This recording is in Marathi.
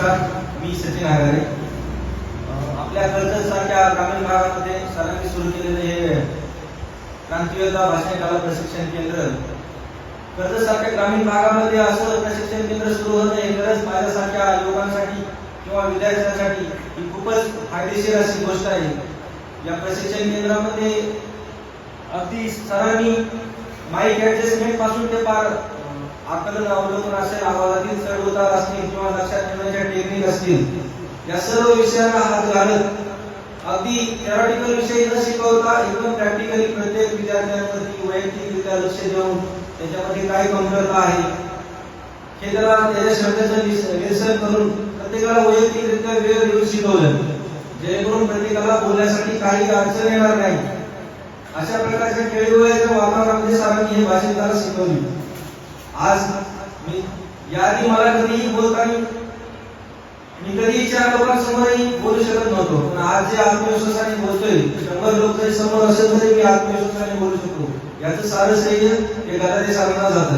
नमस्कार, मी सचिन आगारे. आपल्या कर्जत सारख्या ग्रामीण भागामध्ये सरांनी सुरू केलेले हे क्रांतियोद्धा भाषण कला प्रशिक्षण केंद्र, कर्जत सारख्या ग्रामीण भागामध्ये असं प्रशिक्षण केंद्र सुरू होणं हे खरंच माझ्यासारख्या युवकांसाठी किंवा विद्यार्थ्यांसाठी ही खूपच फायदेशीर अशी गोष्ट आहे. या प्रशिक्षण केंद्रामध्ये अगदी सरांनी माईक ऍडजस्टमेंट पासून ते पार आकलन अवलोकन असेल, आवाजातील चढ उतार असतील किंवा लक्षात ठेवण्याच्या टेक्निक असतील, या सर्व विषयांना हात घालत अगदी थेरॉटिकल विषय न शिकवता एकदम प्रॅक्टिकली प्रत्येक विद्यार्थ्यांवरती वैयक्तिकरित्या लक्ष देऊन त्याच्यामध्ये काय कमतरता आहे हे त्याच्या श्रद्धेचं निरसन करून प्रत्येकाला वैयक्तिकरित्या वेळ देऊन शिकवलं, जेणेकरून प्रत्येकाला बोलण्यासाठी काही अडचण येणार नाही. अशा प्रकारच्या खेळीमेळीच्या वातावरणामध्ये सरांनी हे भाषण त्याला शिकवली. आज मी याआधी मला कधीही बोलताना मी कधीही 4 लोकांसमोरही बोलू शकत नव्हतो, पण आज जे आत्मविश्वासाने बोलतोय, 100 लोक जरी समोर असेल तरी मी आत्मविश्वासाने बोलू शकतो. याचं सारं श्रेय हे गदादे सरांना जातं.